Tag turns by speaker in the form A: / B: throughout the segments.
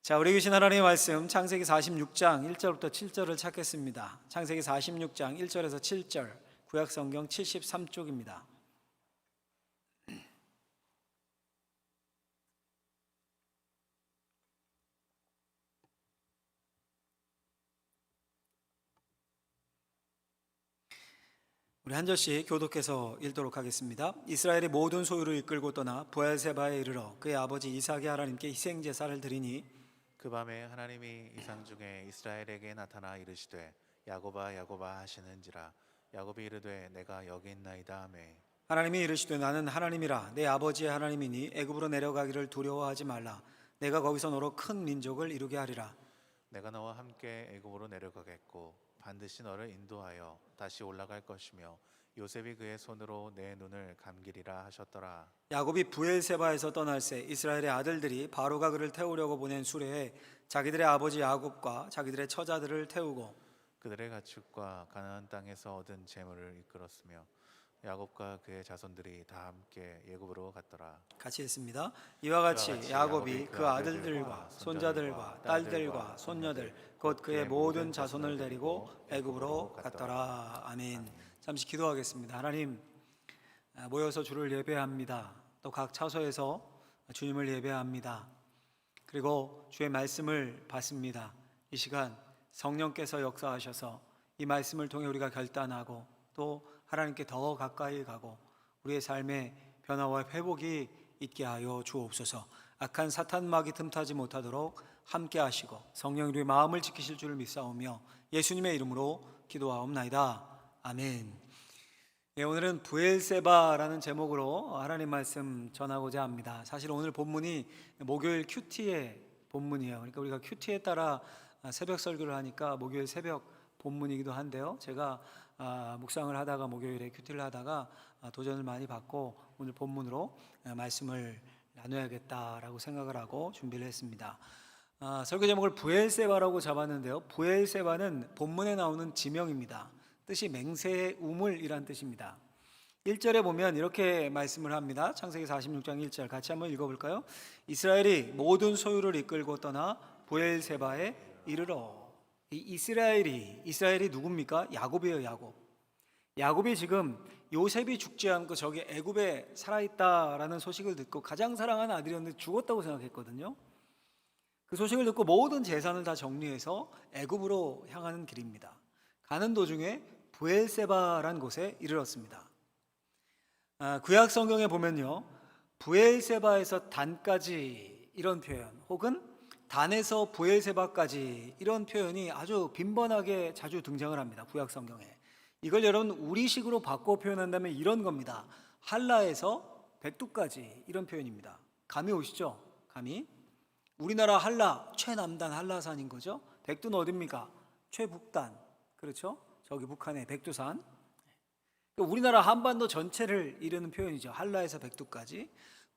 A: 자, 우리 계신 하나님의 말씀 창세기 46장 1절부터 7절을 찾겠습니다. 창세기 46장 1절에서 7절, 구약 성경 73쪽입니다. 우리 한 절씩 교독해서 읽도록 하겠습니다. 이스라엘의 모든 소유를 이끌고 떠나 브엘세바에 이르러 그의 아버지 이삭의 하나님께 희생 제사를 드리니
B: 그 밤에 하나님이 이상 중에 이스라엘에게 나타나 이르시되 야곱아 야곱아 하시는지라. 야곱이 이르되 내가 여기 있나이다 하매
A: 하나님이 이르시되 나는 하나님이라 내 아버지의 하나님이니 애굽으로 내려가기를 두려워하지 말라. 내가 거기서 너로 큰 민족을 이루게 하리라.
B: 내가 너와 함께 애굽으로 내려가겠고 반드시 너를 인도하여 다시 올라갈 것이며 요셉이 그의 손으로 내 눈을 감기리라 하셨더라.
A: 야곱이 브엘세바에서 떠날새 이스라엘의 아들들이 바로가 그를 태우려고 보낸 수레에 자기들의 아버지 야곱과 자기들의 처자들을 태우고
B: 그들의 가축과 가나안 땅에서 얻은 재물을 이끌었으며 야곱과 그의 자손들이 다 함께 애굽으로 갔더라.
A: 같이 했습니다. 이와 같이 야곱이 그 아들들과 손자들과 딸들과 손녀들 곧 그의 모든 자손을 데리고 애굽으로 갔더라. 아멘. 잠시 기도하겠습니다. 하나님, 모여서 주를 예배합니다. 또 각 처소에서 주님을 예배합니다. 그리고 주의 말씀을 받습니다. 이 시간 성령께서 역사하셔서 이 말씀을 통해 우리가 결단하고 또 하나님께 더 가까이 가고 우리의 삶의 변화와 회복이 있게 하여 주옵소서. 악한 사탄막이 틈타지 못하도록 함께 하시고 성령 우리의 마음을 지키실 줄을 믿사오며 예수님의 이름으로 기도하옵나이다. 아멘. 오늘은 브엘세바라는 제목으로 하나님 말씀 전하고자 합니다. 사실 오늘 본문이 목요일 큐티의 본문이에요. 그러니까 우리가 큐티에 따라 새벽 설교를 하니까 목요일 새벽 본문이기도 한데요. 제가 묵상을 하다가 목요일에 큐티를 하다가 도전을 많이 받고 오늘 본문으로 말씀을 나눠야겠다라고 생각을 하고 준비를 했습니다. 설교 제목을 브엘세바라고 잡았는데요. 브엘세바는 본문에 나오는 지명입니다. 뜻이 맹세의 우물이란 뜻입니다. 1절에 보면 이렇게 말씀을 합니다. 창세기 46장 1절 같이 한번 읽어볼까요? 이스라엘이 모든 소유를 이끌고 떠나 브엘세바에 이르러. 이 이스라엘이 누굽니까? 야곱이에요. 야곱이 지금 요셉이 죽지 않고 저기 애굽에 살아있다라는 소식을 듣고 가장 사랑하는 아들이었는데 죽었다고 생각했거든요. 그 소식을 듣고 모든 재산을 다 정리해서 애굽으로 향하는 길입니다. 가는 도중에 브엘세바란 곳에 이르렀습니다. 구약 성경에 보면요, 브엘세바에서 단까지 이런 표현, 혹은 단에서 브엘세바까지 이런 표현이 아주 빈번하게 자주 등장을 합니다. 구약 성경에. 이걸 여러분 우리식으로 바꿔 표현한다면 이런 겁니다. 한라에서 백두까지 이런 표현입니다. 감이 오시죠? 감이. 우리나라 한라 최남단 한라산인 거죠. 백두는 어딥니까? 최북단. 그렇죠? 저기 북한의 백두산. 우리나라 한반도 전체를 이르는 표현이죠. 한라에서 백두까지.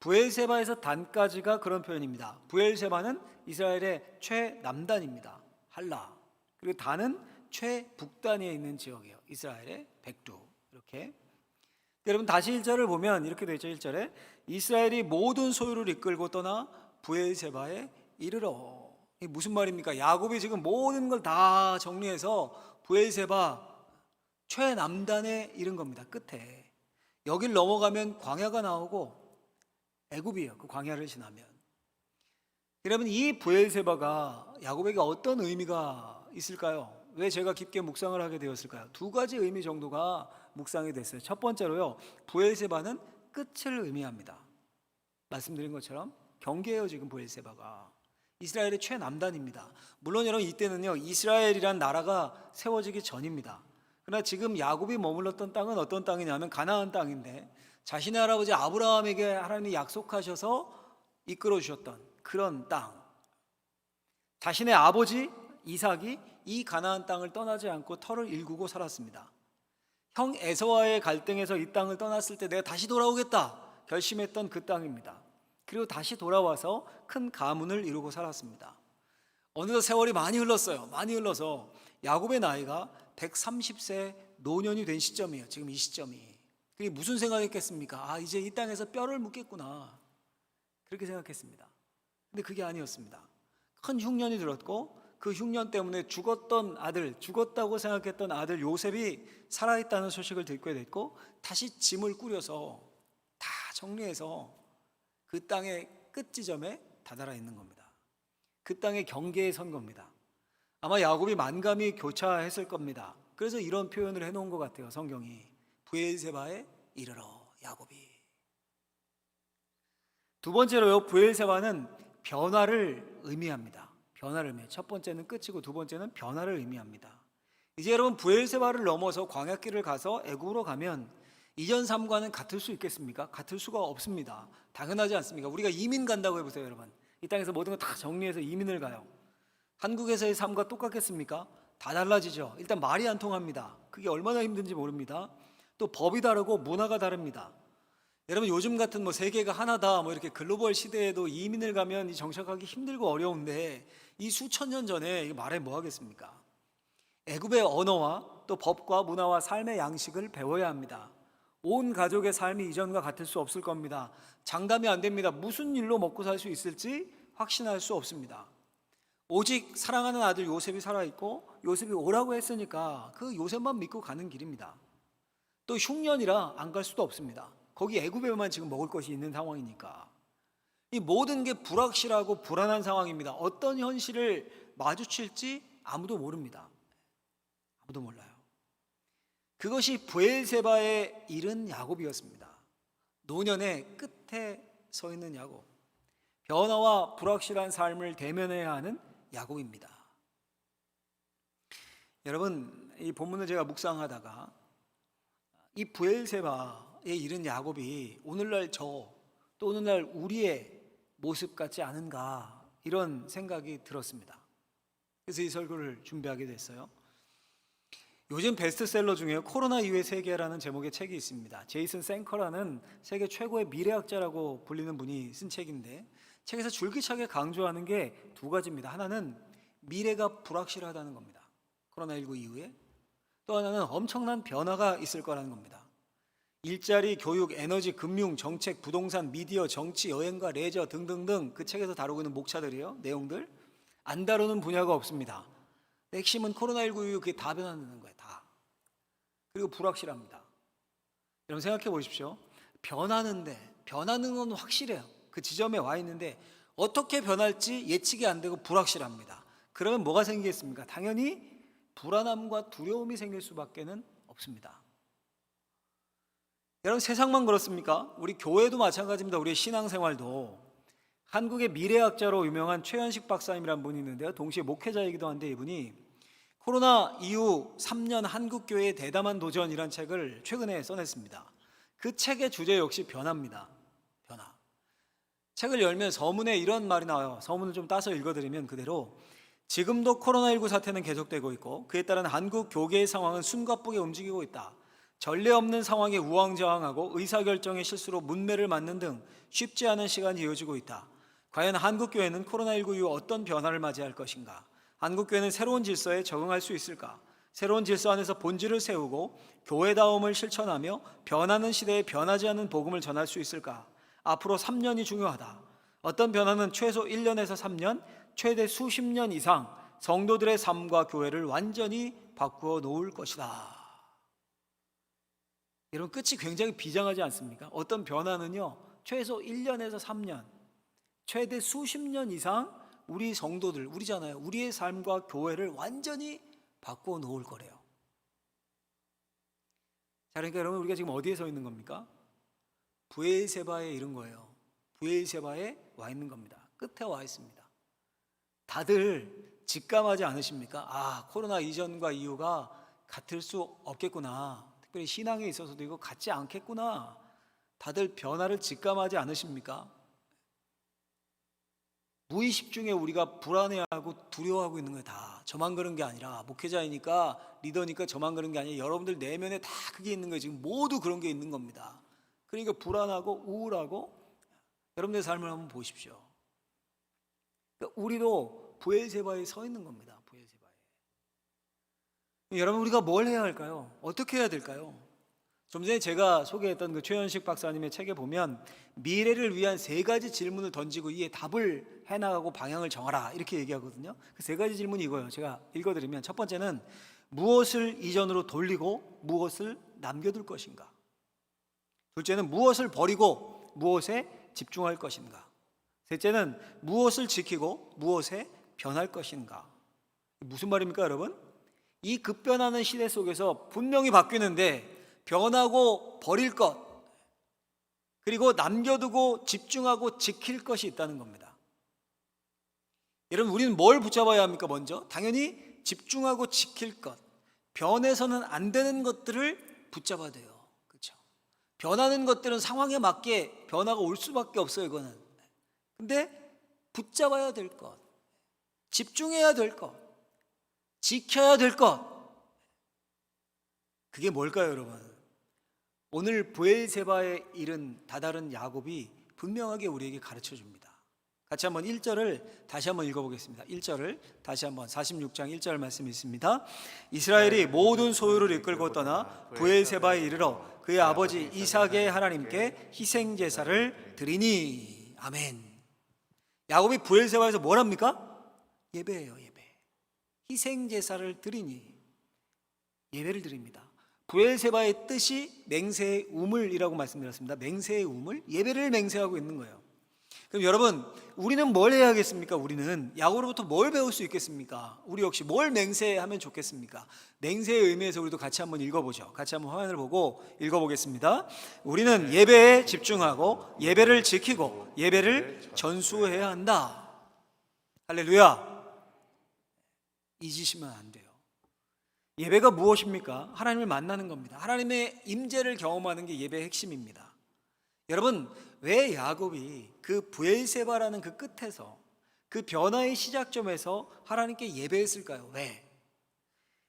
A: 브엘세바에서 단까지가 그런 표현입니다. 브엘세바는 이스라엘의 최남단입니다. 한라. 그리고 단은 최북단에 있는 지역이에요. 이스라엘의 백두. 이렇게. 여러분 다시 1절을 보면 이렇게 되어 있죠. 1절에 이스라엘이 모든 소유를 이끌고 떠나 브엘세바에 이르러. 이게 무슨 말입니까? 야곱이 지금 모든 걸 다 정리해서 브엘세바 최남단에 이른 겁니다. 끝에. 여길 넘어가면 광야가 나오고 애굽이에요. 그 광야를 지나면. 여러분 이 브엘세바가 야곱에게 어떤 의미가 있을까요? 왜 제가 깊게 묵상을 하게 되었을까요? 두 가지 의미 정도가 묵상이 됐어요. 첫 번째로요, 브엘세바는 끝을 의미합니다. 말씀드린 것처럼 경계예요. 지금 브엘세바가 이스라엘의 최남단입니다. 물론 여러분 이때는요, 이스라엘이란 나라가 세워지기 전입니다. 그러나 지금 야곱이 머물렀던 땅은 어떤 땅이냐면 가나안 땅인데 자신의 할아버지 아브라함에게 하나님이 약속하셔서 이끌어 주셨던 그런 땅. 자신의 아버지 이삭이 이 가나안 땅을 떠나지 않고 터를 일구고 살았습니다. 형 에서와의 갈등에서 이 땅을 떠났을 때 내가 다시 돌아오겠다 결심했던 그 땅입니다. 그리고 다시 돌아와서 큰 가문을 이루고 살았습니다. 어느덧 세월이 많이 흘렀어요. 많이 흘러서 야곱의 나이가 130세 노년이 된 시점이에요. 지금 이 시점이. 그게 무슨 생각했겠습니까? 이제 이 땅에서 뼈를 묻겠구나. 그렇게 생각했습니다. 근데 그게 아니었습니다. 큰 흉년이 들었고 그 흉년 때문에 죽었다고 생각했던 아들 요셉이 살아있다는 소식을 듣게 됐고 다시 짐을 꾸려서 다 정리해서 그 땅의 끝지점에 다다라 있는 겁니다. 그 땅의 경계에 선 겁니다. 아마 야곱이 만감이 교차했을 겁니다. 그래서 이런 표현을 해놓은 것 같아요. 성경이 브엘세바에 이르러 야곱이. 두 번째로요, 브엘세바는 변화를 의미합니다. 변화를 의미해요. 첫 번째는 끝이고 두 번째는 변화를 의미합니다. 이제 여러분 브엘세바를 넘어서 광야길을 가서 애굽으로 가면 이전 삶과는 같을 수 있겠습니까? 같을 수가 없습니다. 당연하지 않습니까? 우리가 이민 간다고 해보세요, 여러분. 이 땅에서 모든 거 다 정리해서 이민을 가요. 한국에서의 삶과 똑같겠습니까? 다 달라지죠. 일단 말이 안 통합니다. 그게 얼마나 힘든지 모릅니다. 또 법이 다르고 문화가 다릅니다. 여러분 요즘 같은 뭐 세계가 하나다 뭐 이렇게 글로벌 시대에도 이민을 가면 이 정착하기 힘들고 어려운데 이 수천 년 전에 이거 말해 뭐 하겠습니까? 애굽의 언어와 또 법과 문화와 삶의 양식을 배워야 합니다. 온 가족의 삶이 이전과 같을 수 없을 겁니다. 장담이 안 됩니다. 무슨 일로 먹고 살 수 있을지 확신할 수 없습니다. 오직 사랑하는 아들 요셉이 살아있고 요셉이 오라고 했으니까 그 요셉만 믿고 가는 길입니다. 또 흉년이라 안 갈 수도 없습니다. 거기 애굽에만 지금 먹을 것이 있는 상황이니까. 이 모든 게 불확실하고 불안한 상황입니다. 어떤 현실을 마주칠지 아무도 모릅니다. 아무도 몰라요. 그것이 브엘세바에 이른 야곱이었습니다. 노년의 끝에 서 있는 야곱. 변화와 불확실한 삶을 대면해야 하는 야곱입니다. 여러분, 이 본문을 제가 묵상하다가 이 브엘세바에 이른 야곱이 오늘날 또 오늘날 우리의 모습 같지 않은가 이런 생각이 들었습니다. 그래서 이 설교를 준비하게 됐어요. 요즘 베스트셀러 중에 코로나 이후의 세계라는 제목의 책이 있습니다. 제이슨 생커라는 세계 최고의 미래학자라고 불리는 분이 쓴 책인데 책에서 줄기차게 강조하는 게 두 가지입니다. 하나는 미래가 불확실하다는 겁니다. 코로나19 이후에. 또 하나는 엄청난 변화가 있을 거라는 겁니다. 일자리, 교육, 에너지, 금융, 정책, 부동산, 미디어, 정치, 여행과 레저 등등등 그 책에서 다루고 있는 목차들이요, 내용들 안 다루는 분야가 없습니다. 핵심은 코로나19 이후 그게 다 변하는 거예요. 다. 그리고 불확실합니다. 여러분 생각해 보십시오. 변하는 건 확실해요. 그 지점에 와 있는데 어떻게 변할지 예측이 안 되고 불확실합니다. 그러면 뭐가 생기겠습니까? 당연히 불안함과 두려움이 생길 수밖에는 없습니다. 여러분 세상만 그렇습니까? 우리 교회도 마찬가지입니다. 우리의 신앙생활도. 한국의 미래학자로 유명한 최현식 박사님이라는 분이 있는데요, 동시에 목회자이기도 한데 이분이 코로나 이후 3년 한국교회의 대담한 도전이라는 책을 최근에 써냈습니다. 그 책의 주제 역시 변화입니다. 변화. 책을 열면 서문에 이런 말이 나와요. 서문을 좀 따서 읽어드리면 그대로 지금도 코로나19 사태는 계속되고 있고 그에 따른 한국 교계의 상황은 숨가쁘게 움직이고 있다. 전례 없는 상황에 우왕좌왕하고 의사결정의 실수로 문매를 맞는 등 쉽지 않은 시간이 이어지고 있다. 과연 한국교회는 코로나19 이후 어떤 변화를 맞이할 것인가? 한국교회는 새로운 질서에 적응할 수 있을까? 새로운 질서 안에서 본질을 세우고 교회다움을 실천하며 변하는 시대에 변하지 않는 복음을 전할 수 있을까? 앞으로 3년이 중요하다. 어떤 변화는 최소 1년에서 3년, 최대 수십 년 이상 성도들의 삶과 교회를 완전히 바꾸어 놓을 것이다. 여러분 끝이 굉장히 비장하지 않습니까? 어떤 변화는요 최소 1년에서 3년, 최대 수십 년 이상 우리 성도들, 우리잖아요. 우리의 삶과 교회를 완전히 바꾸어 놓을 거래요. 자, 그러니까 여러분 우리가 지금 어디에 서 있는 겁니까? 브엘세바에 이른 거예요. 브엘세바에 와 있는 겁니다. 끝에 와 있습니다. 다들 직감하지 않으십니까? 아, 코로나 이전과 이후가 같을 수 없겠구나. 특별히 신앙에 있어서도 이거 같지 않겠구나. 다들 변화를 직감하지 않으십니까? 무의식 중에 우리가 불안해하고 두려워하고 있는 거예요. 다 저만 그런 게 아니라 목회자이니까 리더니까 저만 그런 게 아니라 여러분들 내면에 다 그게 있는 거예요. 지금 모두 그런 게 있는 겁니다. 그러니까 불안하고 우울하고 여러분들의 삶을 한번 보십시오. 그러니까 우리도 브엘세바에 서 있는 겁니다. 브엘세바에. 여러분 우리가 뭘 해야 할까요? 어떻게 해야 될까요? 좀 전에 제가 소개했던 그 최현식 박사님의 책에 보면 미래를 위한 3가지 질문을 던지고 이에 답을 해나가고 방향을 정하라 이렇게 얘기하거든요. 그 세 가지 질문이 이거예요. 제가 읽어드리면 첫 번째는 무엇을 이전으로 돌리고 무엇을 남겨둘 것인가. 둘째는 무엇을 버리고 무엇에 집중할 것인가. 셋째는 무엇을 지키고 무엇에 변할 것인가. 무슨 말입니까, 여러분? 이 급변하는 시대 속에서 분명히 바뀌는데 변하고 버릴 것, 그리고 남겨두고 집중하고 지킬 것이 있다는 겁니다. 여러분, 우리는 뭘 붙잡아야 합니까? 먼저 당연히 집중하고 지킬 것, 변해서는 안 되는 것들을 붙잡아야 돼요. 그렇죠? 변하는 것들은 상황에 맞게 변화가 올 수밖에 없어요. 이거는. 근데 붙잡아야 될 것, 집중해야 될 것, 지켜야 될 것, 그게 뭘까요, 여러분? 오늘 브엘세바에 이른 다다른 야곱이 분명하게 우리에게 가르쳐 줍니다. 같이 한번 1절을 다시 한번 읽어보겠습니다. 1절을 다시 한번 46장 1절 말씀 있습니다. 이스라엘이 모든 소유를 이끌고 떠나 브엘세바에 이르러 그의 아버지 이삭의 하나님께 희생제사를 드리니. 아멘. 야곱이 브엘세바에서 뭘 합니까? 예배예요. 예배. 희생제사를 드리니, 예배를 드립니다. 브엘세바의 뜻이 맹세의 우물이라고 말씀드렸습니다. 맹세의 우물, 예배를 맹세하고 있는 거예요. 그럼 여러분, 우리는 뭘 해야겠습니까? 우리는 야곱으로부터 뭘 배울 수 있겠습니까? 우리 역시 뭘 맹세하면 좋겠습니까? 맹세의 의미에서 우리도 같이 한번 읽어보죠. 같이 한번 화면을 보고 읽어보겠습니다. 우리는 예배에 집중하고 예배를 지키고 예배를 전수해야 한다. 할렐루야. 잊으시면 안 돼요. 예배가 무엇입니까? 하나님을 만나는 겁니다. 하나님의 임재를 경험하는 게 예배의 핵심입니다. 여러분, 왜 야곱이 그 브엘세바라는 그 끝에서, 그 변화의 시작점에서 하나님께 예배했을까요? 왜?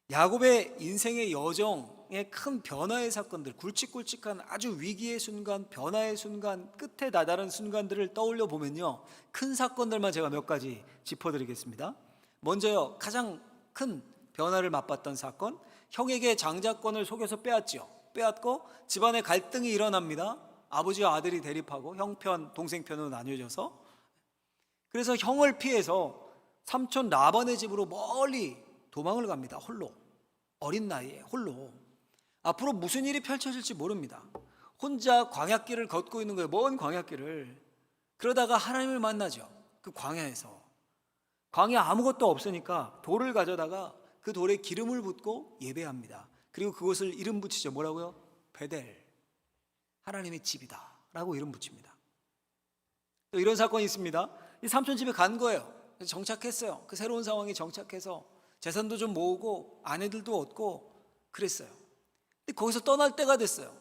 A: 야곱의 인생의 여정의 큰 변화의 사건들, 굵직굵직한 아주 위기의 순간, 변화의 순간, 끝에 다다른 순간들을 떠올려 보면요, 큰 사건들만 제가 몇 가지 짚어드리겠습니다. 먼저요, 가장 큰 변화를 맛봤던 사건, 형에게 장자권을 속여서 빼앗고 집안에 갈등이 일어납니다. 아버지와 아들이 대립하고 형편, 동생편으로 나뉘어져서, 그래서 형을 피해서 삼촌 라반의 집으로 멀리 도망을 갑니다. 홀로, 어린 나이에 홀로. 앞으로 무슨 일이 펼쳐질지 모릅니다. 혼자 광야길을 걷고 있는 거예요. 먼 광야길을. 그러다가 하나님을 만나죠. 그 광야에서. 광야 아무것도 없으니까 돌을 가져다가 그 돌에 기름을 붓고 예배합니다. 그리고 그곳을 이름 붙이죠. 뭐라고요? 베델, 하나님의 집이다 라고 이름 붙입니다. 또 이런 사건이 있습니다. 이 삼촌 집에 간 거예요. 그래서 정착했어요. 그 새로운 상황에 정착해서 재산도 좀 모으고 아내들도 얻고 그랬어요. 근데 거기서 떠날 때가 됐어요.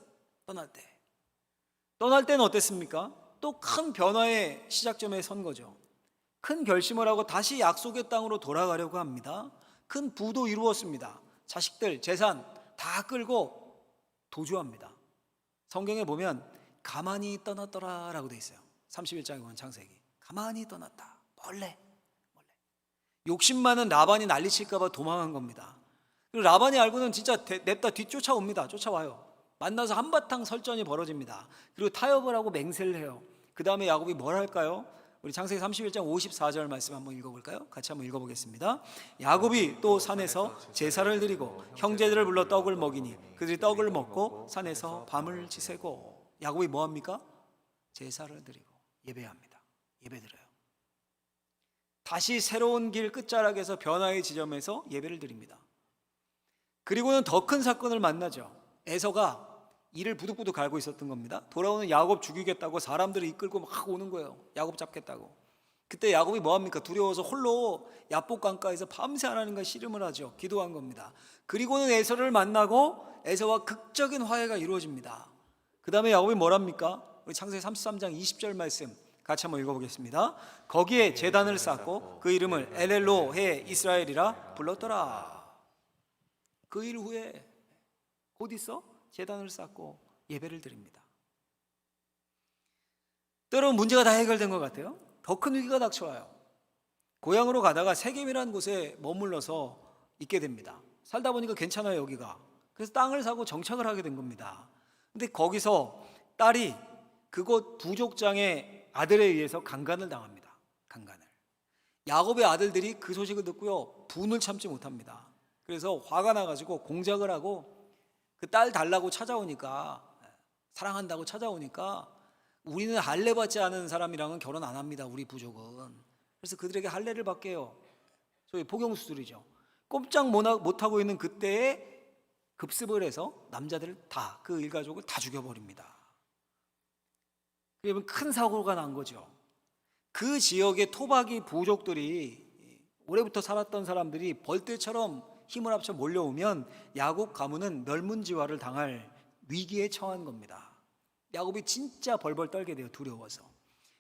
A: 떠날 때는 어땠습니까? 또 큰 변화의 시작점에 선 거죠. 큰 결심을 하고 다시 약속의 땅으로 돌아가려고 합니다. 큰 부도 이루었습니다. 자식들, 재산 다 끌고 도주합니다. 성경에 보면 가만히 떠났더라라고 돼 있어요. 31장에 보면 창세기. 가만히 떠났다. 몰래. 욕심 많은 라반이 난리칠까 봐 도망한 겁니다. 그리고 라반이 알고는 진짜 냅다 뒤쫓아옵니다. 쫓아와요. 만나서 한바탕 설전이 벌어집니다. 그리고 타협을 하고 맹세를 해요. 그 다음에 야곱이 뭘 할까요? 우리 창세기 31장 54절 말씀 한번 읽어볼까요? 같이 한번 읽어보겠습니다. 야곱이 또 산에서 제사를 드리고 형제들을 불러 떡을 먹이니 그들이 떡을 먹고 산에서 밤을 지새고. 야곱이 뭐합니까? 제사를 드리고 예배합니다. 예배드려요. 다시 새로운 길 끝자락에서 변화의 지점에서 예배를 드립니다. 그리고는 더 큰 사건을 만나죠. 에서가 이를 부득부득 갈고 있었던 겁니다. 돌아오는 야곱 죽이겠다고 사람들을 이끌고 막 오는 거예요. 야곱 잡겠다고. 그때 야곱이 뭐합니까? 두려워서 홀로 야복 강가에서 밤새 하나님과 씨름을 하죠. 기도한 겁니다. 그리고는 에서를 만나고 에서와 극적인 화해가 이루어집니다. 그 다음에 야곱이 뭐랍니까? 우리 창세기 33장 20절 말씀 같이 한번 읽어보겠습니다. 거기에 제단을 쌓고 그 이름을 엘엘로헤 이스라엘이라 불렀더라. 그 일 후에 곧 있어 제단을 쌓고 예배를 드립니다. 때로는 문제가 다 해결된 것 같아요. 더 큰 위기가 닥쳐와요. 고향으로 가다가 세겜이라는 곳에 머물러서 있게 됩니다. 살다 보니까 괜찮아요, 여기가. 그래서 땅을 사고 정착을 하게 된 겁니다. 근데 거기서 딸이 그곳 부족장의 아들에 의해서 강간을 당합니다. 강간을. 야곱의 아들들이 그 소식을 듣고요, 분을 참지 못합니다. 그래서 화가 나가지고 공작을 하고 그 딸 달라고 찾아오니까, 사랑한다고 찾아오니까, 우리는 할례 받지 않은 사람이랑은 결혼 안 합니다, 우리 부족은. 그래서 그들에게 할례를 받게요. 소위 포경수술이죠. 꼼짝 못하고 있는 그때에 급습을 해서 남자들을 다, 그 일가족을 다 죽여버립니다. 그러면 큰 사고가 난 거죠. 그 지역의 토박이 부족들이, 오래부터 살았던 사람들이 벌떼처럼 힘을 합쳐 몰려오면 야곱 가문은 멸문지화를 당할 위기에 처한 겁니다. 야곱이 진짜 벌벌 떨게 돼요, 두려워서.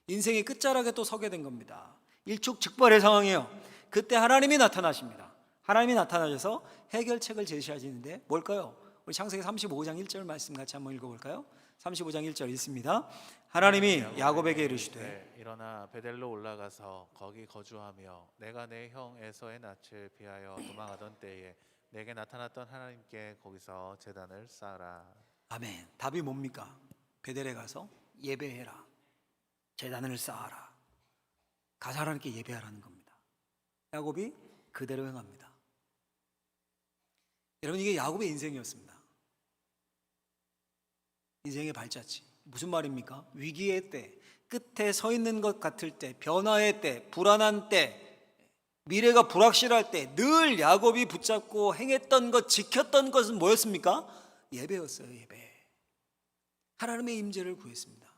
A: 인생의 끝자락에 또 서게 된 겁니다. 일촉즉발의 상황이에요. 그때 하나님이 나타나십니다. 하나님이 나타나셔서 해결책을 제시하시는데 뭘까요? 우리 창세기 35장 1절 말씀 같이 한번 읽어볼까요? 35장 1절 읽습니다. 하나님이 야곱에게 이르시되
B: 일어나 베델로 올라가서 거기 거주하며 내가 내 형 에서의 낯을 피하여 도망하던 때에 내게 나타났던 하나님께 거기서 제단을 쌓아라.
A: 아멘. 답이 뭡니까? 베델에 가서 예배해라. 제단을 쌓아라. 가서 하나님께 예배하라는 겁니다. 야곱이 그대로 행합니다. 여러분, 이게 야곱의 인생이었습니다. 인생의 발자취. 무슨 말입니까? 위기의 때, 끝에 서 있는 것 같을 때, 변화의 때, 불안한 때, 미래가 불확실할 때 늘 야곱이 붙잡고 행했던 것, 지켰던 것은 뭐였습니까? 예배였어요. 예배. 하나님의 임재를 구했습니다.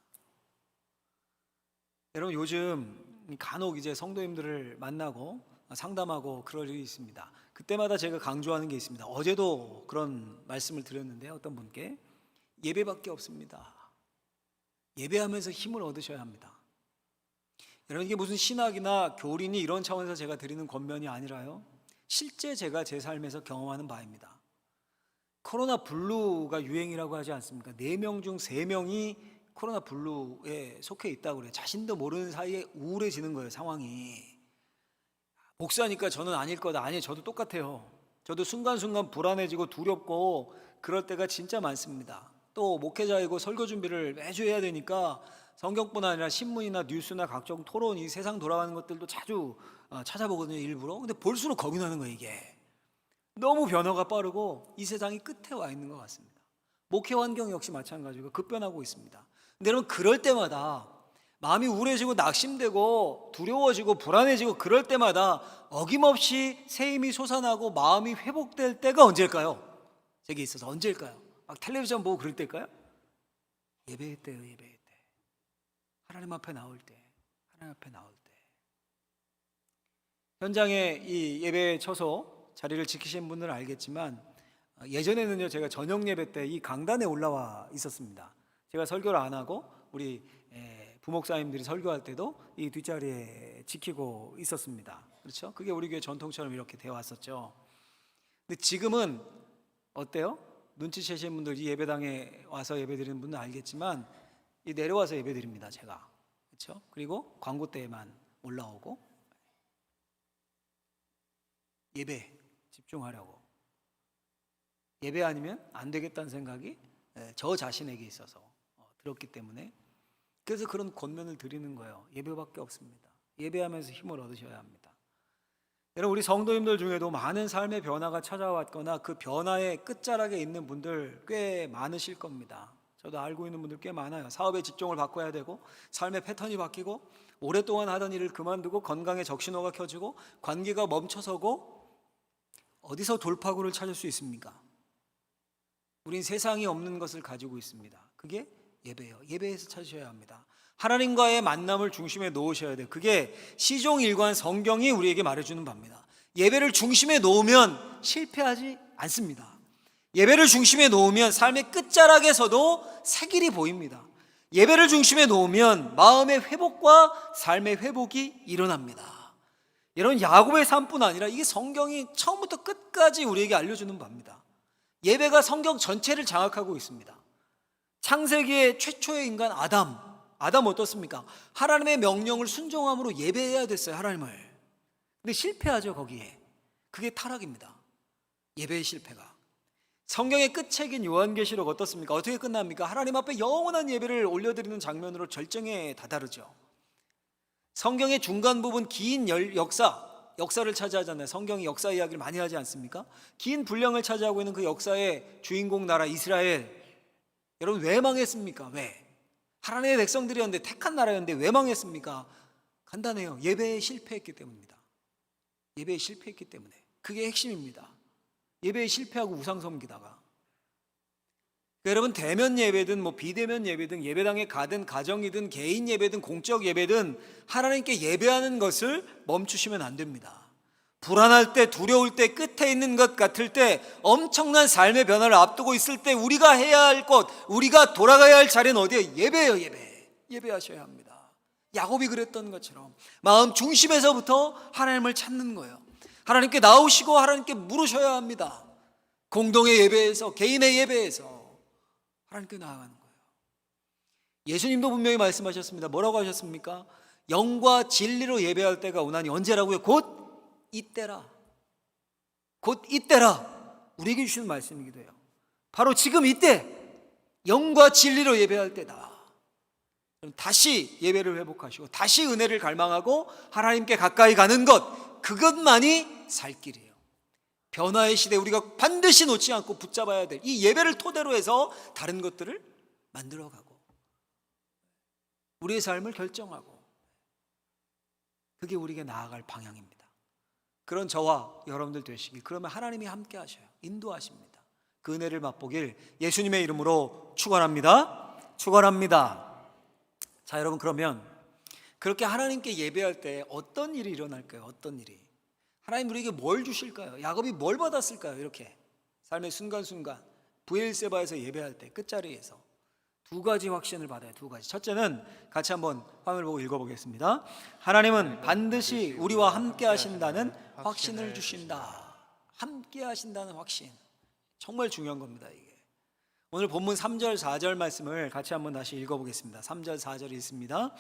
A: 여러분, 요즘 간혹 이제 성도님들을 만나고 상담하고 그럴 일이 있습니다. 그때마다 제가 강조하는 게 있습니다. 어제도 그런 말씀을 드렸는데 어떤 분께 예배밖에 없습니다. 예배하면서 힘을 얻으셔야 합니다. 여러분, 이게 무슨 신학이나 교리니 이런 차원에서 제가 드리는 권면이 아니라요, 실제 제가 제 삶에서 경험하는 바입니다. 코로나 블루가 유행이라고 하지 않습니까? 4명 중 3명이 코로나 블루에 속해 있다고 그래요. 자신도 모르는 사이에 우울해지는 거예요, 상황이. 목사니까 저는 아닐 거다. 아니, 저도 똑같아요. 저도 순간순간 불안해지고 두렵고 그럴 때가 진짜 많습니다. 또 목회자이고 설교 준비를 매주 해야 되니까 성경뿐 아니라 신문이나 뉴스나 각종 토론, 이 세상 돌아가는 것들도 자주 찾아보거든요, 일부러. 근데 볼수록 겁이 나는 거예요, 이게. 너무 변화가 빠르고 이 세상이 끝에 와 있는 것 같습니다. 목회 환경 역시 마찬가지고 급변하고 있습니다. 근데 여러분, 그럴 때마다 마음이 우울해지고 낙심되고 두려워지고 불안해지고 그럴 때마다 어김없이 새 힘이 솟아나고 마음이 회복될 때가 언제일까요? 제게 있어서 언제일까요? 막 텔레비전 보고 그럴 때일까요? 예배의 때요, 예배의 때. 하나님 앞에 나올 때, 하나님 앞에 나올 때. 현장에 이 예배 처소 자리를 지키신 분들은 알겠지만, 예전에는요, 제가 저녁 예배 때 이 강단에 올라와 있었습니다. 제가 설교를 안 하고 우리 부목사님들이 설교할 때도 이 뒷자리에 지키고 있었습니다. 그렇죠? 그게 우리 교회 전통처럼 이렇게 되어 왔었죠. 근데 지금은 어때요? 눈치채신 분들, 이 예배당에 와서 예배드리는 분은 알겠지만, 이 내려와서 예배드립니다, 제가. 그렇죠? 그리고 광고 때에만 올라오고 예배 집중하려고. 예배 아니면 안 되겠다는 생각이 저 자신에게 있어서 들었기 때문에, 그래서 그런 권면을 드리는 거예요. 예배밖에 없습니다. 예배하면서 힘을 얻으셔야 합니다. 여러분, 우리 성도님들 중에도 많은 삶의 변화가 찾아왔거나 그 변화의 끝자락에 있는 분들 꽤 많으실 겁니다. 저도 알고 있는 분들 꽤 많아요. 사업에 집중을 바꿔야 되고, 삶의 패턴이 바뀌고, 오랫동안 하던 일을 그만두고, 건강에 적신호가 켜지고, 관계가 멈춰서고, 어디서 돌파구를 찾을 수 있습니까? 우린 세상이 없는 것을 가지고 있습니다. 그게 예배예요. 예배에서 찾으셔야 합니다. 하나님과의 만남을 중심에 놓으셔야 돼요. 그게 시종일관 성경이 우리에게 말해주는 바입니다. 예배를 중심에 놓으면 실패하지 않습니다. 예배를 중심에 놓으면 삶의 끝자락에서도 새 길이 보입니다. 예배를 중심에 놓으면 마음의 회복과 삶의 회복이 일어납니다. 여러분, 야곱의 삶뿐 아니라 이게 성경이 처음부터 끝까지 우리에게 알려주는 바입니다. 예배가 성경 전체를 장악하고 있습니다. 창세기의 최초의 인간 아담 어떻습니까? 하나님의 명령을 순종함으로 예배해야 됐어요, 하나님을. 근데 실패하죠, 거기에. 그게 타락입니다. 예배의 실패가. 성경의 끝책인 요한계시록 어떻습니까? 어떻게 끝납니까? 하나님 앞에 영원한 예배를 올려드리는 장면으로 절정에 다다르죠. 성경의 중간 부분 긴 역사를 차지하잖아요. 성경이 역사 이야기를 많이 하지 않습니까? 긴 분량을 차지하고 있는 그 역사의 주인공 나라 이스라엘, 여러분 왜 망했습니까? 왜? 하나님의 백성들이었는데, 택한 나라였는데 왜 망했습니까? 간단해요. 예배에 실패했기 때문입니다. 예배에 실패했기 때문에. 그게 핵심입니다. 예배에 실패하고 우상 섬기다가. 여러분, 대면 예배든 비대면 예배든, 예배당에 가든 가정이든 개인 예배든 공적 예배든 하나님께 예배하는 것을 멈추시면 안 됩니다. 불안할 때, 두려울 때, 끝에 있는 것 같을 때, 엄청난 삶의 변화를 앞두고 있을 때 우리가 해야 할 것, 우리가 돌아가야 할 자리는 어디예요? 예배예요. 예배하셔야 합니다. 야곱이 그랬던 것처럼 마음 중심에서부터 하나님을 찾는 거예요. 하나님께 나오시고 하나님께 물으셔야 합니다. 공동의 예배에서, 개인의 예배에서 하나님께 나아가는 거예요. 예수님도 분명히 말씀하셨습니다. 뭐라고 하셨습니까? 영과 진리로 예배할 때가 오나니 언제라고요? 곧 이때라. 곧 이때라. 우리에게 주시는 말씀이기도 해요. 바로 지금 이때 영과 진리로 예배할 때다. 다시 예배를 회복하시고 다시 은혜를 갈망하고 하나님께 가까이 가는 것, 그것만이 살 길이에요. 변화의 시대에 우리가 반드시 놓지 않고 붙잡아야 될 이 예배를 토대로 해서 다른 것들을 만들어가고 우리의 삶을 결정하고, 그게 우리에게 나아갈 방향입니다. 그런 저와 여러분들 되시길, 그러면 하나님이 함께 하셔요. 인도하십니다. 그 은혜를 맛보길 예수님의 이름으로 축원합니다. 축원합니다. 자, 여러분, 그러면 그렇게 하나님께 예배할 때 어떤 일이 일어날까요? 어떤 일이? 하나님 우리에게 뭘 주실까요? 야곱이 뭘 받았을까요? 이렇게 삶의 순간순간 브엘세바에서 예배할 때 끝자리에서 두 가지 확신을 받아요. 두 가지. 첫째는 같이 한번 화면을 보고 읽어보겠습니다. 하나님은 반드시 우리와 함께 하신다는 확신을 주신다. 함께 하신다는 확신, 정말 중요한 겁니다. 이게 오늘 본문 3절 4절 말씀을 같이 한번 다시 읽어보겠습니다. 3절 4절이 있습니다.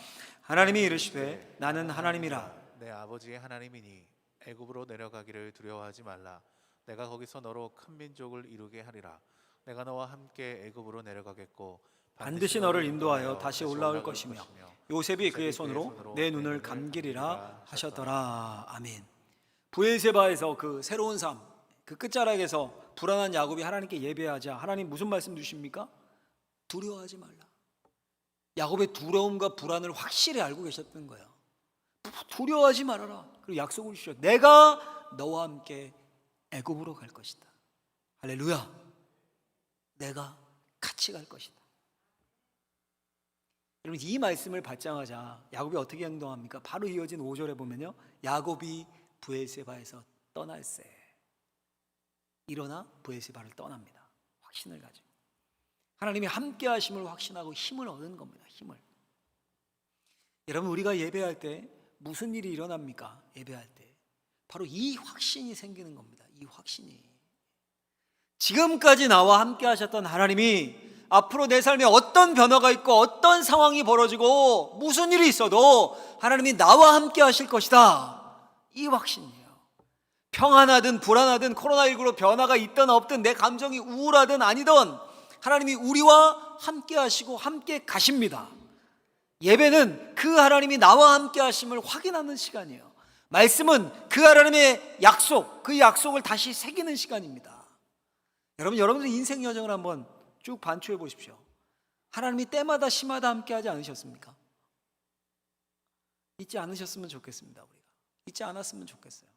A: 하나님이 이르시되 나는 하나님이라
B: 내 아버지의 하나님이니 애굽으로 내려가기를 두려워하지 말라. 내가 거기서 너로 큰 민족을 이루게 하리라. 내가 너와 함께 애굽으로 내려가겠고
A: 반드시 너를 인도하여 다시 올라올 것이며 요셉이 그의 손으로 내 눈을 감기리라 하셨더라. 아멘. 브엘세바에서 그 새로운 삶, 그 끝자락에서 불안한 야곱이 하나님께 예배하자 하나님 무슨 말씀 주십니까? 두려워하지 말라. 야곱의 두려움과 불안을 확실히 알고 계셨던 거예요. 두려워하지 말아라. 그리고 약속을 주셨죠. 내가 너와 함께 애굽으로 갈 것이다. 할렐루야. 내가 같이 갈 것이다. 여러분, 이 말씀을 받자마자 야곱이 어떻게 행동합니까? 바로 이어진 5절에 보면요, 야곱이 브엘세바에서 떠날세. 일어나 브엘세바를 떠납니다. 확신을 가지고 하나님이 함께 하심을 확신하고 힘을 얻은 겁니다. 힘을. 여러분, 우리가 예배할 때 무슨 일이 일어납니까? 예배할 때 바로 이 확신이 생기는 겁니다. 이 확신이. 지금까지 나와 함께 하셨던 하나님이 앞으로 내 삶에 어떤 변화가 있고 어떤 상황이 벌어지고 무슨 일이 있어도 하나님이 나와 함께 하실 것이다. 이 확신이에요. 평안하든 불안하든 코로나19로 변화가 있든 없든 내 감정이 우울하든 아니든 하나님이 우리와 함께 하시고 함께 가십니다. 예배는 그 하나님이 나와 함께 하심을 확인하는 시간이에요. 말씀은 그 하나님의 약속, 그 약속을 다시 새기는 시간입니다. 여러분들의 인생 여정을 한번 쭉 반추해 보십시오. 하나님이 때마다 시마다 함께 하지 않으셨습니까? 잊지 않으셨으면 좋겠습니다. 우리가 잊지 않았으면 좋겠어요.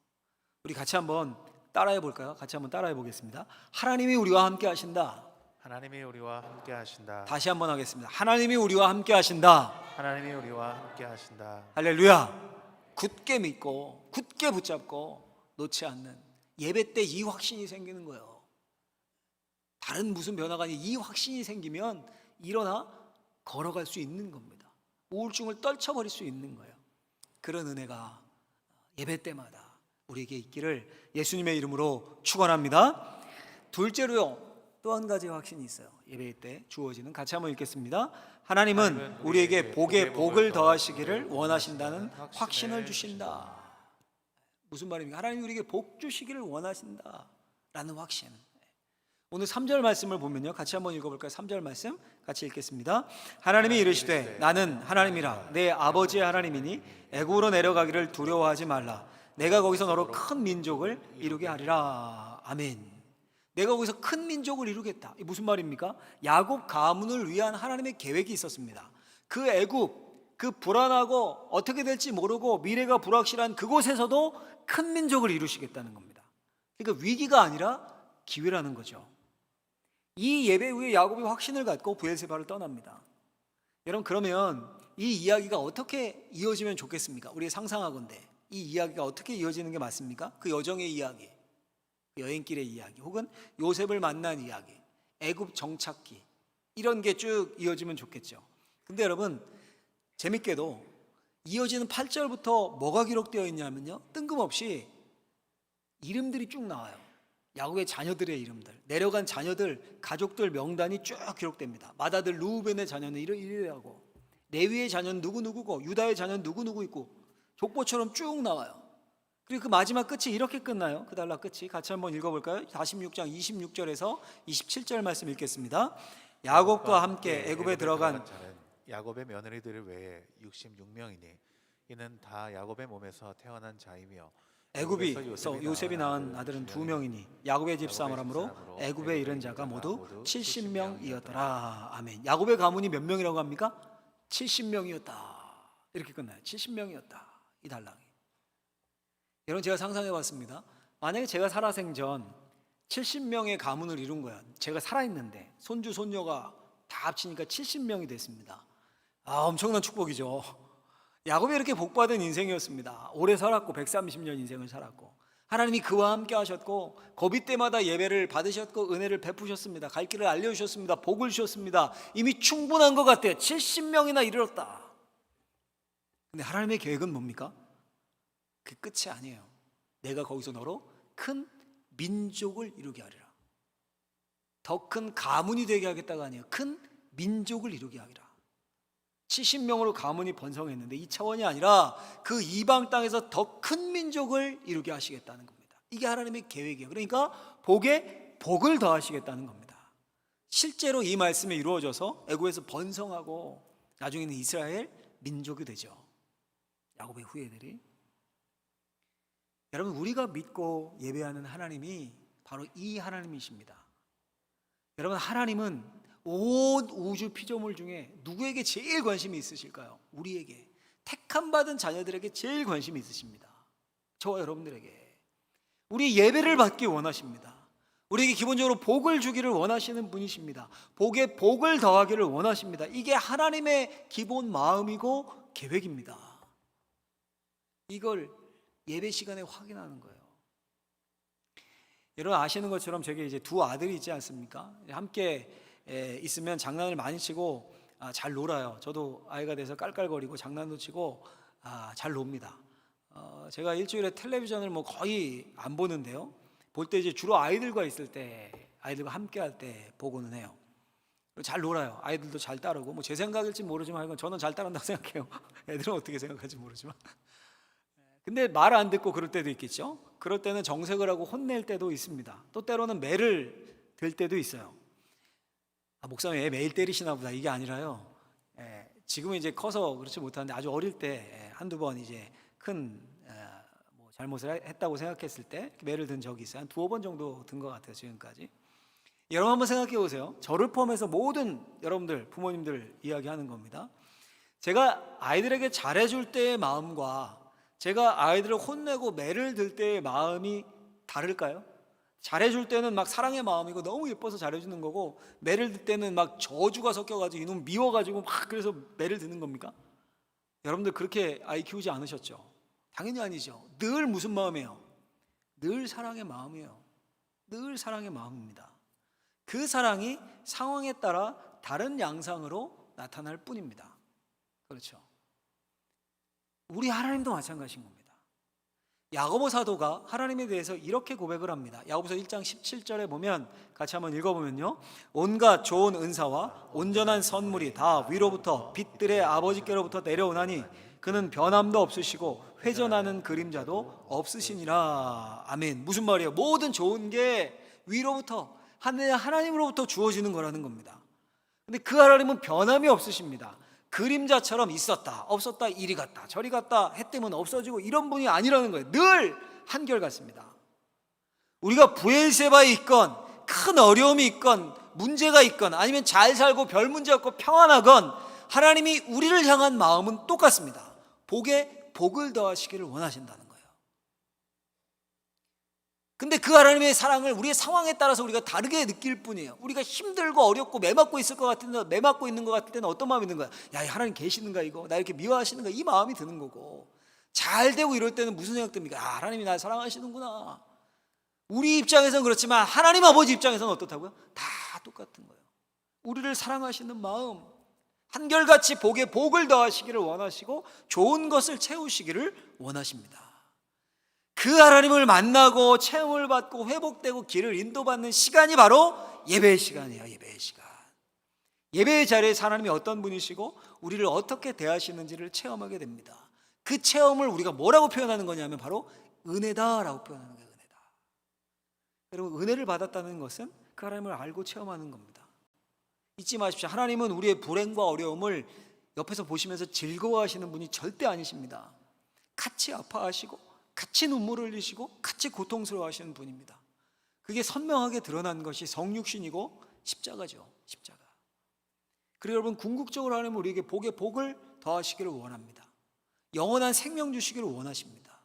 A: 우리 같이 한번 따라해 볼까요? 같이 한번 따라해 보겠습니다. 하나님이 우리와 함께 하신다.
B: 하나님이 우리와 함께 하신다.
A: 다시 한번 하겠습니다. 하나님이 우리와 함께 하신다.
B: 하나님이 우리와 함께 하신다.
A: 할렐루야. 굳게 믿고 굳게 붙잡고 놓지 않는 예배 때 이 확신이 생기는 거예요. 다른 무슨 변화가 아니라 이 확신이 생기면 일어나 걸어갈 수 있는 겁니다. 우울증을 떨쳐버릴 수 있는 거예요. 그런 은혜가 예배 때마다 우리에게 있기를 예수님의 이름으로 축원합니다. 둘째로요, 또 한 가지 확신이 있어요. 예배 때 주어지는, 같이 한번 읽겠습니다. 하나님은 우리에게 복에 복을 더하시기를 원하신다는 확신을 주신다. 무슨 말입니까? 하나님이 우리에게 복 주시기를 원하신다라는 확신. 오늘 3절 말씀을 보면요, 같이 한번 읽어볼까요? 3절 말씀 같이 읽겠습니다. 하나님이 이르시되 나는 하나님이라 내 아버지의 하나님이니 애굽으로 내려가기를 두려워하지 말라. 내가 거기서 너로 큰 민족을 이루게 하리라. 아멘. 내가 거기서 큰 민족을 이루겠다. 이 무슨 말입니까? 야곱 가문을 위한 하나님의 계획이 있었습니다. 그 애굽, 그 불안하고 어떻게 될지 모르고 미래가 불확실한 그곳에서도 큰 민족을 이루시겠다는 겁니다. 그러니까 위기가 아니라 기회라는 거죠. 이 예배 후에 야곱이 확신을 갖고 브엘세바를 떠납니다. 여러분, 그러면 이 이야기가 어떻게 이어지면 좋겠습니까? 우리 상상하건대 이 이야기가 어떻게 이어지는 게 맞습니까? 그 여정의 이야기, 여행길의 이야기, 혹은 요셉을 만난 이야기, 애굽 정착기, 이런 게 쭉 이어지면 좋겠죠. 근데 여러분, 재밌게도 이어지는 8절부터 뭐가 기록되어 있냐면요, 뜬금없이 이름들이 쭉 나와요. 야곱의 자녀들의 이름들, 내려간 자녀들, 가족들 명단이 쭉 기록됩니다. 맏아들 루벤의 자녀는 이래하고, 레위의 자녀는 누구누구고, 유다의 자녀는 누구누구 있고, 족보처럼 쭉 나와요. 그리고 그 마지막 끝이 이렇게 끝나요. 그 단락 끝이 같이 한번 읽어볼까요? 46장 26절에서 27절 말씀 읽겠습니다. 야곱과 함께 애굽에 들어간
B: 자는 야곱의 며느리들 외에 66명이니 이는 다 야곱의 몸에서 태어난 자이며
A: 애굽에서 요셉이 낳은 아들은 2명이니 야곱의 집 사람으로 애굽에 이른 자가 모두 70명이었더라. 아멘. 야곱의 가문이 몇 명이라고 합니까? 70명이었다. 이렇게 끝나요. 70명이었다. 이 단락이. 여러분, 제가 상상해 봤습니다. 만약에 제가 살아생전 70명의 가문을 이룬 거야. 제가 살아있는데 손주 손녀가 다 합치니까 70명이 됐습니다. 엄청난 축복이죠. 야곱이 이렇게 복받은 인생이었습니다. 오래 살았고 130년 인생을 살았고, 하나님이 그와 함께 하셨고, 고비 때마다 예배를 받으셨고 은혜를 베푸셨습니다. 갈 길을 알려주셨습니다. 복을 주셨습니다. 이미 충분한 것 같아요. 70명이나 이르렀다. 근데 하나님의 계획은 뭡니까? 그 끝이 아니에요. 내가 거기서 너로 큰 민족을 이루게 하리라. 더 큰 가문이 되게 하겠다가 아니에요. 큰 민족을 이루게 하리라. 70명으로 가문이 번성했는데 이 차원이 아니라 그 이방 땅에서 더 큰 민족을 이루게 하시겠다는 겁니다. 이게 하나님의 계획이에요. 그러니까 복에 복을 더하시겠다는 겁니다. 실제로 이 말씀이 이루어져서 애굽에서 번성하고 나중에는 이스라엘 민족이 되죠. 야곱의 후예들이. 여러분, 우리가 믿고 예배하는 하나님이 바로 이 하나님이십니다. 여러분, 하나님은 온 우주 피조물 중에 누구에게 제일 관심이 있으실까요? 우리에게, 택함 받은 자녀들에게 제일 관심이 있으십니다. 저와 여러분들에게. 우리 예배를 받기 원하십니다. 우리에게 기본적으로 복을 주기를 원하시는 분이십니다. 복에 복을 더하기를 원하십니다. 이게 하나님의 기본 마음이고 계획입니다. 이걸 예배 시간에 확인하는 거예요. 여러분 아시는 것처럼 제게 이제 두 아들이 있지 않습니까? 함께 있으면 장난을 많이 치고 잘 놀아요. 저도 아이가 돼서 깔깔거리고 장난도 치고 잘 놉니다. 제가 일주일에 텔레비전을 뭐 거의 안 보는데요. 볼 때 이제 주로 아이들과 있을 때, 아이들과 함께 할 때 보고는 해요. 잘 놀아요. 아이들도 잘 따르고, 뭐 제 생각일지 모르지만 이건 저는 잘 따른다고 생각해요. 애들은 어떻게 생각할지 모르지만. 근데 말 안 듣고 그럴 때도 있겠죠. 그럴 때는 정색을 하고 혼낼 때도 있습니다. 또 때로는 매를 들 때도 있어요. 목사님 애 매일 때리시나 보다. 이게 아니라요. 지금은 이제 커서 그렇지 못하는데 아주 어릴 때 한두 번 이제 큰 뭐 잘못을 했다고 생각했을 때 매를 든 적이 있어요. 한 두어 번 정도 든 것 같아요, 지금까지. 여러분 한번 생각해 보세요. 저를 포함해서 모든 여러분들, 부모님들 이야기하는 겁니다. 제가 아이들에게 잘해줄 때의 마음과 제가 아이들을 혼내고 매를 들 때의 마음이 다를까요? 잘해줄 때는 막 사랑의 마음이고 너무 예뻐서 잘해주는 거고, 매를 들 때는 막 저주가 섞여가지고 이놈 미워가지고 막 그래서 매를 드는 겁니까? 여러분들 그렇게 아이 키우지 않으셨죠? 당연히 아니죠. 늘 무슨 마음이에요? 늘 사랑의 마음이에요. 늘 사랑의 마음입니다. 그 사랑이 상황에 따라 다른 양상으로 나타날 뿐입니다. 그렇죠? 우리 하나님도 마찬가지인 겁니다. 야고보 사도가 하나님에 대해서 이렇게 고백을 합니다. 야고보서 1장 17절에 보면 같이 한번 읽어보면요, 온갖 좋은 은사와 온전한 선물이 다 위로부터 빛들의 아버지께로부터 내려오나니 그는 변함도 없으시고 회전하는 그림자도 없으시니라. 아멘. 무슨 말이에요? 모든 좋은 게 위로부터, 하나님으로부터 주어지는 거라는 겁니다. 근데 그 하나님은 변함이 없으십니다. 그림자처럼 있었다 없었다 이리 갔다 저리 갔다 해 뜨면 없어지고 이런 분이 아니라는 거예요. 늘 한결같습니다. 우리가 브엘세바에 있건 큰 어려움이 있건 문제가 있건 아니면 잘 살고 별 문제 없고 평안하건 하나님이 우리를 향한 마음은 똑같습니다. 복에 복을 더하시기를 원하신다는 거예요. 근데 그 하나님의 사랑을 우리의 상황에 따라서 우리가 다르게 느낄 뿐이에요. 우리가 힘들고 어렵고 매맞고 있을 것 같은데, 매맞고 있는 것 같을 때는 어떤 마음이 드는 거야? 야, 이 하나님 계시는가 이거? 나 이렇게 미워하시는가? 이 마음이 드는 거고, 잘 되고 이럴 때는 무슨 생각 듭니까? 아, 하나님이 날 사랑하시는구나. 우리 입장에서는 그렇지만 하나님 아버지 입장에서는 어떻다고요? 다 똑같은 거예요. 우리를 사랑하시는 마음, 한결같이 복에 복을 더하시기를 원하시고 좋은 것을 채우시기를 원하십니다. 그 하나님을 만나고 체험을 받고 회복되고 길을 인도받는 시간이 바로 예배의 시간이에요. 예배의 시간. 예배의 자리에서 하나님이 어떤 분이시고 우리를 어떻게 대하시는지를 체험하게 됩니다. 그 체험을 우리가 뭐라고 표현하는 거냐면 바로 은혜다라고 표현하는 거예요. 은혜다. 여러분, 은혜를 받았다는 것은 그 하나님을 알고 체험하는 겁니다. 잊지 마십시오. 하나님은 우리의 불행과 어려움을 옆에서 보시면서 즐거워하시는 분이 절대 아니십니다. 같이 아파하시고 같이 눈물을 흘리시고 같이 고통스러워하시는 분입니다. 그게 선명하게 드러난 것이 성육신이고 십자가죠. 십자가. 그리고 여러분, 궁극적으로 하나님은 우리에게 복에 복을 더하시기를 원합니다. 영원한 생명 주시기를 원하십니다.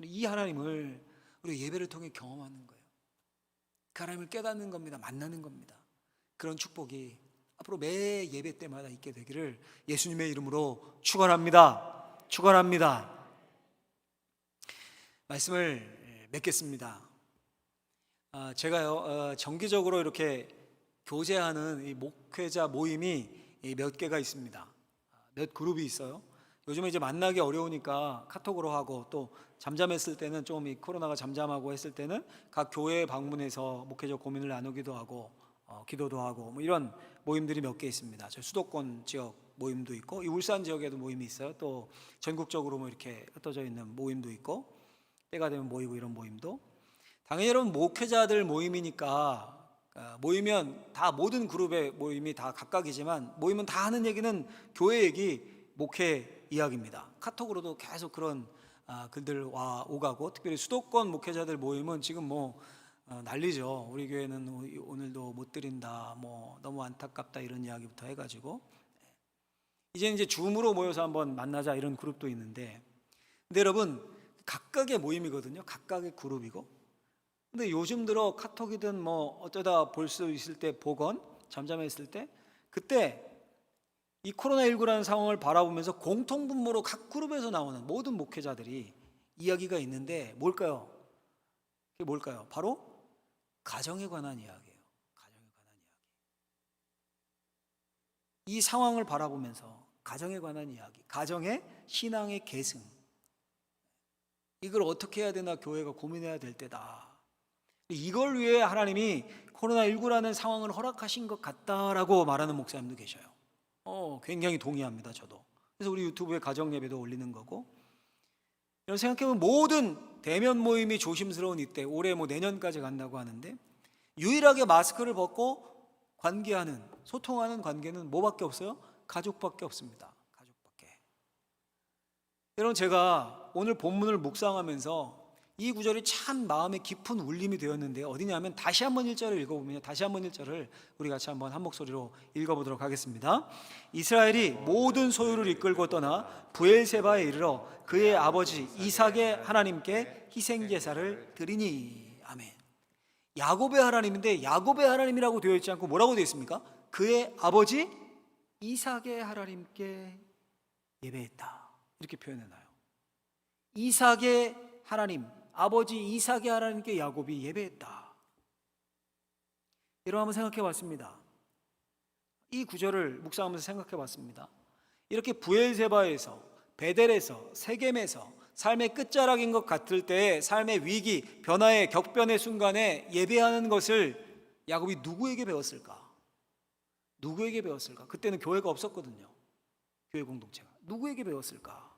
A: 이 하나님을 우리 예배를 통해 경험하는 거예요. 그 하나님을 깨닫는 겁니다. 만나는 겁니다. 그런 축복이 앞으로 매 예배 때마다 있게 되기를 예수님의 이름으로 축원합니다. 축원합니다. 말씀을 맺겠습니다. 제가요 정기적으로 이렇게 교제하는 이 목회자 모임이 몇 개가 있습니다. 몇 그룹이 있어요. 요즘에 이제 만나기 어려우니까 카톡으로 하고 또 잠잠했을 때는 좀 이 코로나가 잠잠하고 했을 때는 각 교회에 방문해서 목회적 고민을 나누기도 하고 기도도 하고 뭐 이런 모임들이 몇 개 있습니다. 저 수도권 지역 모임도 있고 이 울산 지역에도 모임이 있어요. 또 전국적으로 뭐 이렇게 흩어져 있는 모임도 있고 때가 되면 모이고 이런 모임도 당연히 여러분 목회자들 모임이니까 모이면 다 모든 그룹의 모임이 다 각각이지만 모이면 다 하는 얘기는 교회 얘기, 목회 이야기입니다. 카톡으로도 계속 그런 글들 오가고 특별히 수도권 목회자들 모임은 지금 뭐 난리죠. 우리 교회는 오늘도 못 드린다, 뭐 너무 안타깝다 이런 이야기부터 해가지고 이제 줌으로 모여서 한번 만나자 이런 그룹도 있는데, 근데 여러분 각각의 모임이거든요. 각각의 그룹이고. 근데 요즘 들어 카톡이든 뭐 어쩌다 볼 수 있을 때 보건 잠잠했을 때 그때 이 코로나19라는 상황을 바라보면서 공통분모로 각 그룹에서 나오는 모든 목회자들이 이야기가 있는데 뭘까요? 그게 뭘까요? 바로 가정에 관한 이야기예요. 가정에 관한 이야기. 이 상황을 바라보면서 가정에 관한 이야기, 가정의 신앙의 계승, 이걸 어떻게 해야 되나 교회가 고민해야 될 때다. 이걸 위해 하나님이 코로나19라는 상황을 허락하신 것 같다라고 말하는 목사님도 계셔요. 굉장히 동의합니다. 저도. 그래서 우리 유튜브에 가정 예배도 올리는 거고. 이런 생각해보면 모든 대면 모임이 조심스러운 이때, 올해 뭐 내년까지 간다고 하는데 유일하게 마스크를 벗고 관계하는, 소통하는 관계는 뭐밖에 없어요? 가족밖에 없습니다. 가족밖에. 여러분, 제가 오늘 본문을 묵상하면서 이 구절이 참 마음에 깊은 울림이 되었는데 어디냐면 다시 한번 1절을 읽어보면 다시 한번 1절을 우리 같이 한번 한 목소리로 읽어보도록 하겠습니다. 이스라엘이 모든 소유를 이끌고 떠나 브엘세바에 이르러 그의 아버지 이삭의 하나님께 희생제사를 드리니. 아멘. 야곱의 하나님인데 야곱의 하나님이라고 되어 있지 않고 뭐라고 되어 있습니까? 그의 아버지 이삭의 하나님께 예배했다, 이렇게 표현해놔요. 이삭의 하나님, 아버지 이삭의 하나님께 야곱이 예배했다. 여러분 한번 생각해 봤습니다. 이 구절을 묵상하면서 생각해 봤습니다. 이렇게 브엘세바에서, 베델에서, 세겜에서 삶의 끝자락인 것 같을 때 삶의 위기, 변화의 격변의 순간에 예배하는 것을 야곱이 누구에게 배웠을까? 누구에게 배웠을까? 그때는 교회가 없었거든요. 교회 공동체가. 누구에게 배웠을까?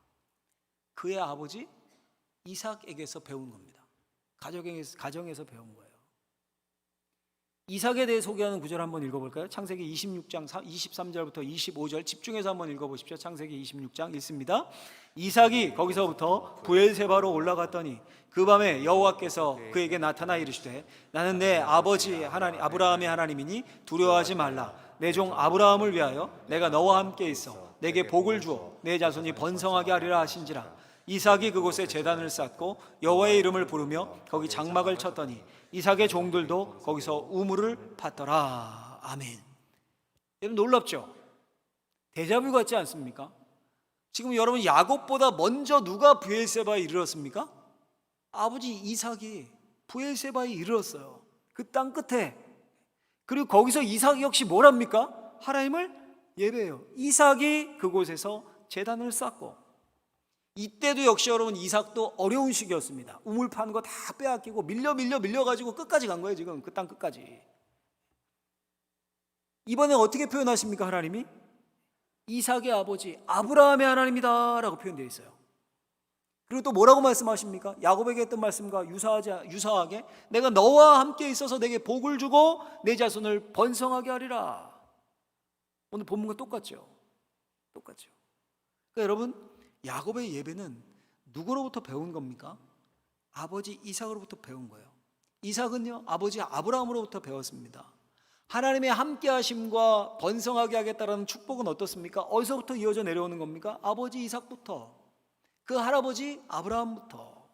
A: 그의 아버지 이삭에게서 배운 겁니다. 가정에서 배운 거예요. 이삭에 대해 소개하는 구절 한번 읽어볼까요? 창세기 26장 23절부터 25절 집중해서 한번 읽어보십시오. 창세기 26장 읽습니다. 이삭이 거기서부터 브엘세바로 올라갔더니 그 밤에 여호와께서 그에게 나타나 이르시되 나는 내 아버지 하나님 아브라함의 하나님이니 두려워하지 말라. 내 종 아브라함을 위하여 내가 너와 함께 있어 내게 복을 주어 내 자손이 번성하게 하리라 하신지라. 이삭이 그곳에 제단을 쌓고 여호와의 이름을 부르며 거기 장막을 쳤더니 이삭의 종들도 거기서 우물을 팠더라. 아멘. 여러분 놀랍죠? 데자뷰 같지 않습니까? 지금 여러분 야곱보다 먼저 누가 브엘세바에 이르렀습니까? 아버지 이삭이 브엘세바에 이르렀어요. 그 땅 끝에. 그리고 거기서 이삭이 역시 뭘 합니까? 하나님을 예배해요. 이삭이 그곳에서 제단을 쌓고, 이때도 역시 여러분 이삭도 어려운 시기였습니다. 우물 파는 거 다 빼앗기고 밀려가지고 끝까지 간 거예요. 지금 그 땅 끝까지. 이번에 어떻게 표현하십니까? 하나님이 이삭의 아버지 아브라함의 하나님이다 라고 표현되어 있어요. 그리고 또 뭐라고 말씀하십니까? 야곱에게 했던 말씀과 유사하게 내가 너와 함께 있어서 내게 복을 주고 내 자손을 번성하게 하리라. 오늘 본문과 똑같죠. 그러니까 여러분 야곱의 예배는 누구로부터 배운 겁니까? 아버지 이삭으로부터 배운 거예요. 이삭은요 아버지 아브라함으로부터 배웠습니다. 하나님의 함께 하심과 번성하게 하겠다라는 축복은 어떻습니까? 어디서부터 이어져 내려오는 겁니까? 아버지 이삭부터, 그 할아버지 아브라함부터.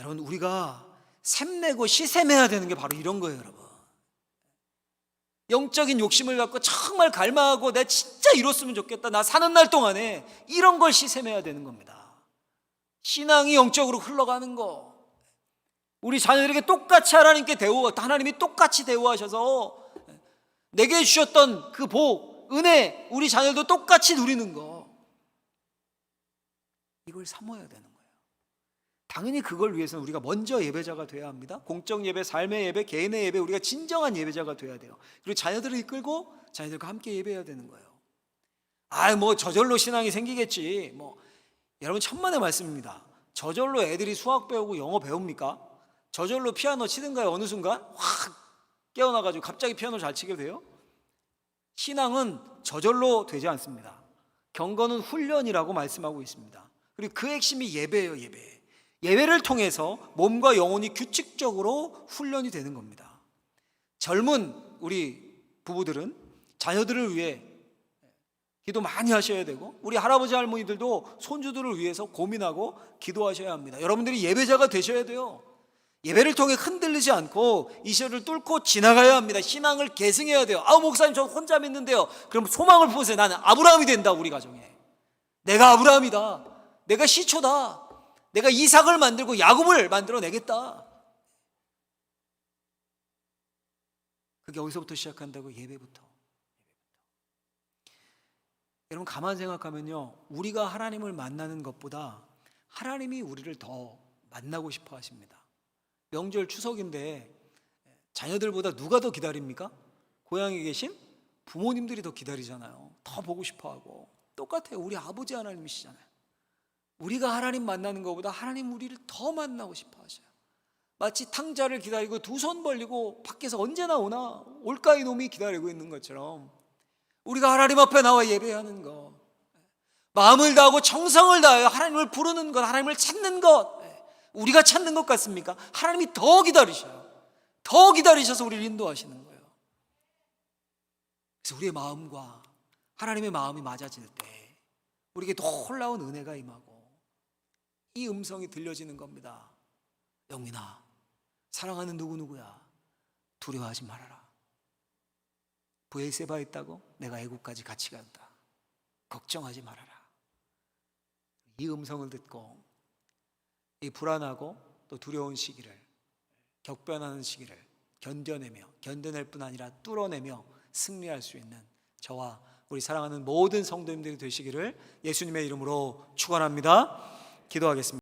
A: 여러분 우리가 샘내고 시샘해야 되는 게 바로 이런 거예요. 여러분 영적인 욕심을 갖고 정말 갈망하고 내가 진짜 이뤘으면 좋겠다, 나 사는 날 동안에 이런 걸 시샘해야 되는 겁니다. 신앙이 영적으로 흘러가는 거, 우리 자녀들에게 똑같이 하나님이 똑같이 대우하셔서 내게 주셨던 그 복, 은혜, 우리 자녀도 똑같이 누리는 거, 이걸 사모해야 되는 거예요. 당연히 그걸 위해서는 우리가 먼저 예배자가 돼야 합니다. 공적 예배, 삶의 예배, 개인의 예배, 우리가 진정한 예배자가 돼야 돼요. 그리고 자녀들을 이끌고 자녀들과 함께 예배해야 되는 거예요. 뭐 저절로 신앙이 생기겠지. 여러분 천만의 말씀입니다. 저절로 애들이 수학 배우고 영어 배웁니까? 저절로 피아노 치든가요? 어느 순간 확 깨어나가지고 갑자기 피아노 잘 치게 돼요? 신앙은 저절로 되지 않습니다. 경건은 훈련이라고 말씀하고 있습니다. 그리고 그 핵심이 예배예요. 예배를 통해서 몸과 영혼이 규칙적으로 훈련이 되는 겁니다. 젊은 우리 부부들은 자녀들을 위해 기도 많이 하셔야 되고, 우리 할아버지 할머니들도 손주들을 위해서 고민하고 기도하셔야 합니다. 여러분들이 예배자가 되셔야 돼요. 예배를 통해 흔들리지 않고 이 시절을 뚫고 지나가야 합니다. 신앙을 계승해야 돼요. 목사님 저 혼자 믿는데요. 그럼 소망을 보세요. 나는 아브라함이 된다. 우리 가정에 내가 아브라함이다, 내가 시초다, 내가 이삭을 만들고 야곱을 만들어내겠다. 그게 어디서부터 시작한다고? 예배부터. 여러분 가만 생각하면요, 우리가 하나님을 만나는 것보다 하나님이 우리를 더 만나고 싶어 하십니다. 명절 추석인데 자녀들보다 누가 더 기다립니까? 고향에 계신 부모님들이 더 기다리잖아요. 더 보고 싶어 하고. 똑같아요. 우리 아버지 하나님이시잖아요. 우리가 하나님 만나는 것보다 하나님 우리를 더 만나고 싶어 하셔요. 마치 탕자를 기다리고 두 손 벌리고 밖에서 언제나 오나 올까 이놈이 기다리고 있는 것처럼 우리가 하나님 앞에 나와 예배하는 것, 마음을 다하고 정성을 다하여 하나님을 부르는 것, 하나님을 찾는 것, 우리가 찾는 것 같습니까? 하나님이 더 기다리셔요. 더 기다리셔서 우리를 인도하시는 거예요. 그래서 우리의 마음과 하나님의 마음이 맞아질 때 우리에게 놀라운 은혜가 임하고 이 음성이 들려지는 겁니다. 영민아, 사랑하는 누구누구야, 두려워하지 말아라. 브엘세바에 있다고 내가 애국까지 같이 간다. 걱정하지 말아라. 이 음성을 듣고 이 불안하고 또 두려운 시기를, 격변하는 시기를 견뎌낼 뿐 아니라 뚫어내며 승리할 수 있는 저와 우리 사랑하는 모든 성도님들이 되시기를 예수님의 이름으로 축원합니다. 기도하겠습니다.